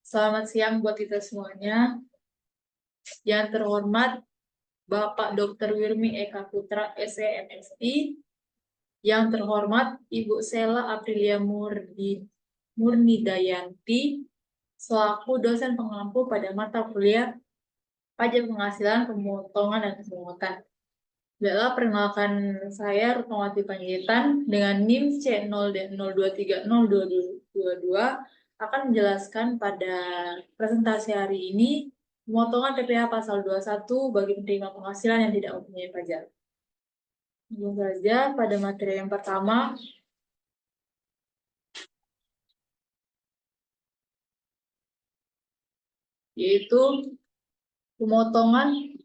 Selamat siang buat kita semuanya. Yang terhormat Bapak Dr. Wirmi Eka Putra, SEMSI. Yang terhormat Ibu Sela Aprilia Murni Dayanti, selaku dosen pengampu pada mata kuliah Pajak Penghasilan, Pemotongan, dan Pemungutan. Baiklah, perkenalkan saya Rutmawati Panjaitan dengan NIM C0D023022 akan menjelaskan pada presentasi hari ini pemotongan PPh pasal 21 bagi penerima penghasilan yang tidak mempunyai pajak. Langsung saja pada materi yang pertama, yaitu pemotongan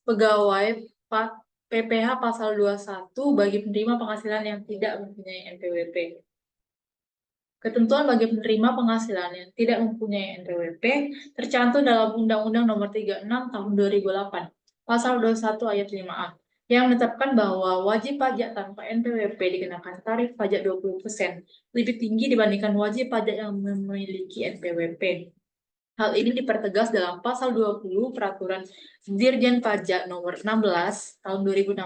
pegawai PPh pasal 21 bagi penerima penghasilan yang tidak mempunyai NPWP. Ketentuan bagi penerima penghasilan yang tidak mempunyai NPWP tercantum dalam Undang-Undang Nomor 36 Tahun 2008, Pasal 21 Ayat 5A, yang menetapkan bahwa wajib pajak tanpa NPWP dikenakan tarif pajak 20%, lebih tinggi dibandingkan wajib pajak yang memiliki NPWP. Hal ini dipertegas dalam Pasal 20 Peraturan Dirjen Pajak Nomor 16 Tahun 2016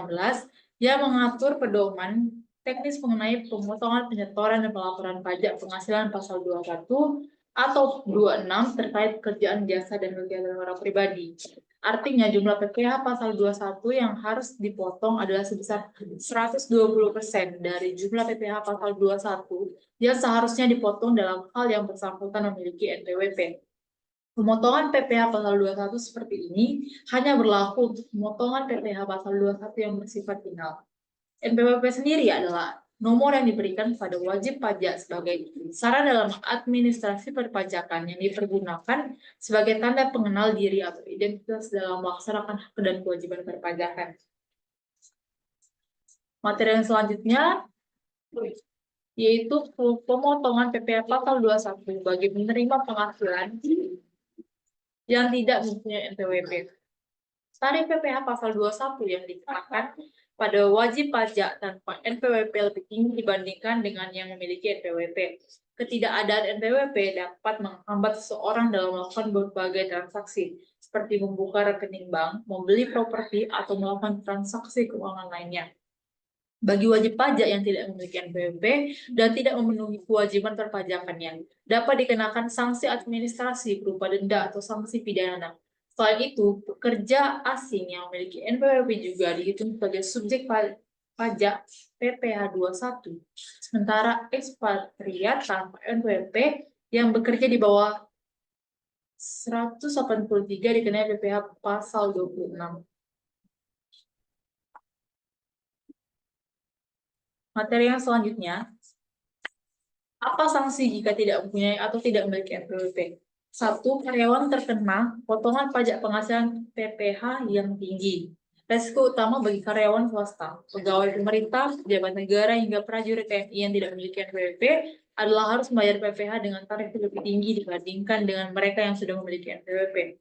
yang mengatur pedoman teknis mengenai pemotongan, penyetoran, dan pelaporan pajak penghasilan pasal 21 atau 26 terkait pekerjaan jasa dan kegiatan orang pribadi. Artinya jumlah PPh pasal 21 yang harus dipotong adalah sebesar 120% dari jumlah PPh pasal 21 yang seharusnya dipotong dalam hal yang bersangkutan memiliki NPWP. Pemotongan PPh pasal 21 seperti ini hanya berlaku untuk pemotongan PPh pasal 21 yang bersifat final. NPWP sendiri adalah nomor yang diberikan pada wajib pajak sebagai syarat dalam administrasi perpajakan yang dipergunakan sebagai tanda pengenal diri atau identitas dalam melaksanakan hak dan kewajiban perpajakan. Materi yang selanjutnya yaitu pemotongan PPh pasal 21 bagi penerima penghasilan yang tidak mempunyai NPWP. Tarif PPh pasal 21 yang dikenakan pada wajib pajak tanpa NPWP lebih tinggi dibandingkan dengan yang memiliki NPWP. Ketidakadaan NPWP dapat menghambat seseorang dalam melakukan berbagai transaksi, seperti membuka rekening bank, membeli properti, atau melakukan transaksi keuangan lainnya. Bagi wajib pajak yang tidak memiliki NPWP dan tidak memenuhi kewajiban perpajakannya, dapat dikenakan sanksi administrasi berupa denda atau sanksi pidana. Selain itu, pekerja asing yang memiliki NPWP juga dihitung sebagai subjek pajak PPh 21. Sementara ekspatriat tanpa NPWP yang bekerja di bawah 183 dikenai PPh pasal 26. Materi yang selanjutnya, apa sanksi jika tidak mempunyai atau tidak memiliki NPWP? 1. Karyawan terkena potongan pajak penghasilan PPh yang tinggi. Resiko utama bagi karyawan swasta, pegawai pemerintah, pejabat negara, hingga prajurit TNI yang tidak memiliki NPWP adalah harus membayar PPh dengan tarif lebih tinggi dibandingkan dengan mereka yang sudah memiliki NPWP.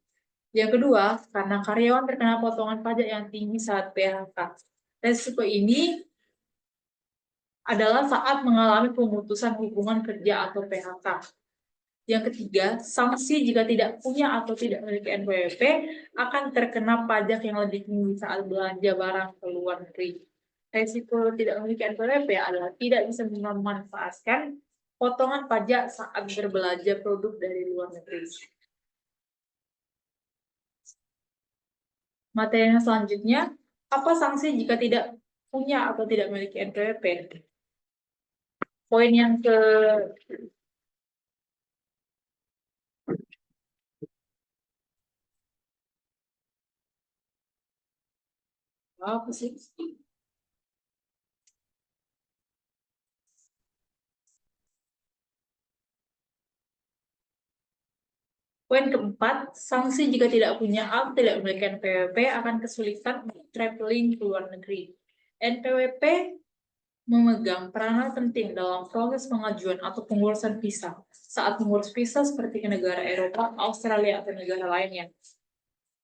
Yang kedua, karena karyawan terkena potongan pajak yang tinggi saat PHK. Resiko ini adalah saat mengalami pemutusan hubungan kerja atau PHK. Yang ketiga, sanksi jika tidak punya atau tidak memiliki NPWP akan terkena pajak yang lebih tinggi saat belanja barang ke luar negeri. Resiko tidak memiliki NPWP adalah tidak bisa memanfaatkan potongan pajak saat berbelanja produk dari luar negeri. Materi yang selanjutnya, apa sanksi jika tidak punya atau tidak memiliki NPWP? Poin yang ke apa sih? Poin keempat, sanksi jika tidak punya atau tidak memiliki NPWP akan kesulitan untuk traveling ke luar negeri. NPWP memegang peranan penting dalam proses pengajuan atau pengurusan visa saat mengurus visa seperti ke negara Eropa, Australia, atau negara lainnya.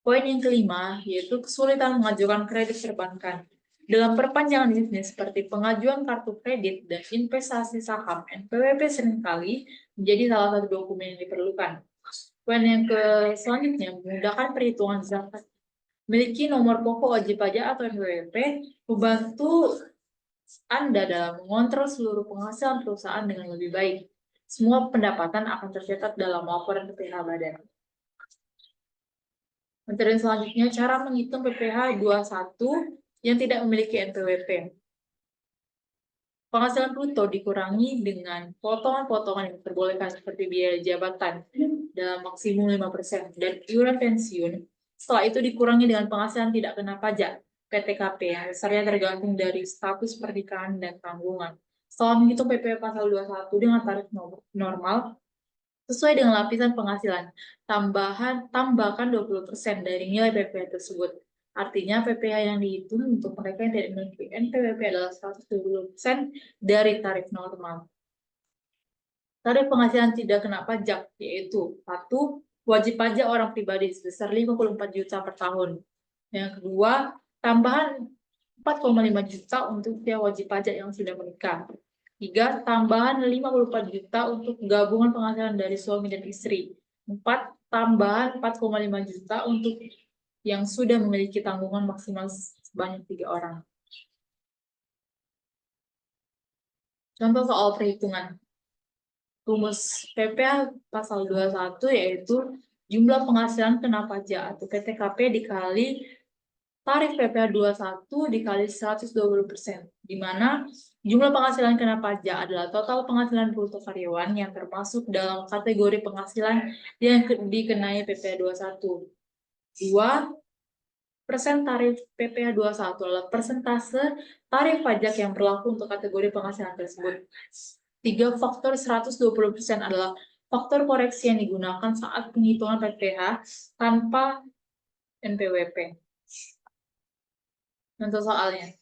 Poin yang kelima, yaitu kesulitan mengajukan kredit perbankan. Dalam perpanjangan bisnis seperti pengajuan kartu kredit dan investasi saham, NPWP seringkali menjadi salah satu dokumen yang diperlukan. Poin yang selanjutnya, memudahkan perhitungan zakat. Memiliki nomor pokok wajib pajak atau NPWP membantu Anda dalam mengontrol seluruh penghasilan perusahaan dengan lebih baik. Semua pendapatan akan tercatat dalam laporan PPh badan. Materi selanjutnya, cara menghitung PPh 21 yang tidak memiliki NPWP. Penghasilan bruto dikurangi dengan potongan-potongan yang diperbolehkan seperti biaya jabatan dalam maksimum 5% dan iuran pensiun. Setelah itu dikurangi dengan penghasilan tidak kena pajak, PTKP, yang besarnya tergantung dari status pernikahan dan tanggungan. Setelah menghitung PPh pasal 21 dengan tarif normal, sesuai dengan lapisan penghasilan, tambahkan 20% dari nilai PPh tersebut. Artinya PPh yang dihitung untuk mereka yang tidak memiliki NPWP adalah 120% dari tarif normal. Tarif penghasilan tidak kena pajak, yaitu 1. Wajib pajak orang pribadi sebesar 54 juta per tahun. Yang kedua, tambahan 4,5 juta untuk tiap wajib pajak yang sudah menikah. 3. Tambahan 54 juta untuk gabungan penghasilan dari suami dan istri. 4. Tambahan 4,5 juta untuk yang sudah memiliki tanggungan maksimal sebanyak 3 orang. Contoh soal perhitungan. Rumus PPh pasal 21 yaitu jumlah penghasilan kena pajak atau PTKP dikali tarif PPh 21 dikali 120%, di mana jumlah penghasilan kena pajak adalah total penghasilan bruto karyawan yang termasuk dalam kategori penghasilan yang dikenai PPh 21. 2% tarif PPh 21 adalah persentase tarif pajak yang berlaku untuk kategori penghasilan tersebut. 3. Faktor 120% adalah faktor koreksi yang digunakan saat penghitungan PPh tanpa NPWP. Contoh soalnya,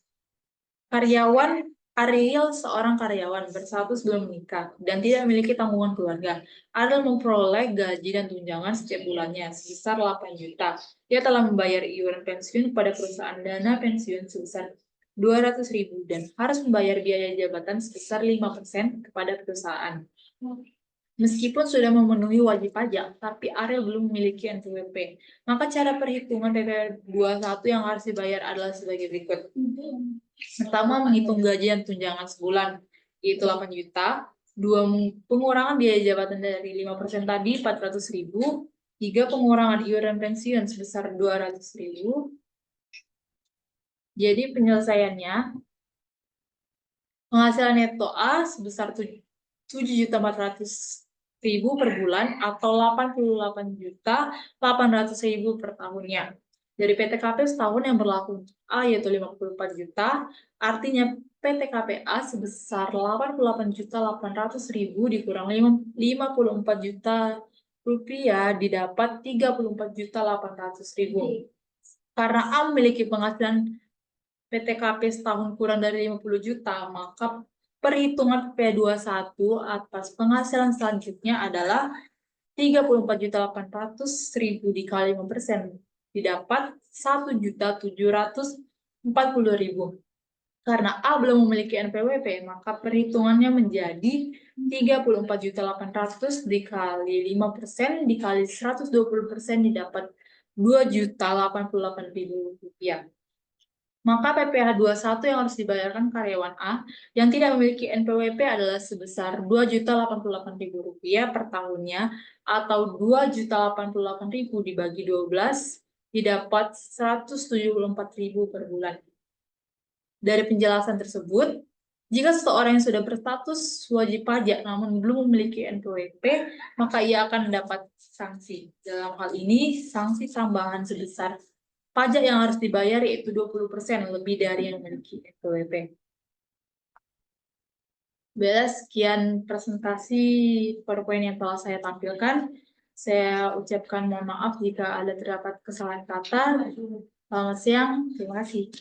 Ariel seorang karyawan berstatus belum menikah dan tidak memiliki tanggungan keluarga. Ariel memperoleh gaji dan tunjangan setiap bulannya sebesar 8 juta. Dia telah membayar iuran pensiun kepada perusahaan dana pensiun sebesar 200.000 dan harus membayar biaya jabatan sebesar 5% kepada perusahaan. Meskipun sudah memenuhi wajib pajak, tapi Ariel belum memiliki NPWP. Maka cara perhitungan PPh 21 yang harus dibayar adalah sebagai berikut. Pertama, menghitung gaji dan tunjangan sebulan, yaitu 8 juta. 2. Pengurangan biaya jabatan dari 5% tadi, 400.000. 3. Pengurangan iuran pensiun sebesar 200.000. Jadi penyelesaiannya, penghasilan neto A sebesar 7.400.000 per bulan atau 88.800.000 per tahunnya. Dari PTKP setahun yang berlaku A yaitu 54 juta, artinya PTKP A sebesar 88.800.000 dikurang 54 juta rupiah didapat 34.800.000. Karena A memiliki penghasilan PTKP setahun kurang dari 50 juta, maka perhitungan PPh 21 atas penghasilan selanjutnya adalah 34.800.000 dikali 5%, didapat 1.740.000. Karena A belum memiliki NPWP, maka perhitungannya menjadi 34.800 dikali 5% dikali 120% didapat 2.088.000 rupiah. Maka PPh 21 yang harus dibayarkan karyawan A yang tidak memiliki NPWP adalah sebesar 2.088.000 rupiah per tahunnya atau 2.088.000 dibagi 12 didapat 174.000 per bulan. Dari penjelasan tersebut, jika seseorang yang sudah berstatus wajib pajak namun belum memiliki NPWP, maka ia akan mendapat sanksi. Dalam hal ini, sanksi tambahan sebesar pajak yang harus dibayar yaitu 20% lebih dari yang memiliki NPWP. Sekian presentasi PowerPoint yang telah saya tampilkan. Saya ucapkan mohon maaf jika ada terdapat kesalahan kata. Selamat siang, terima kasih.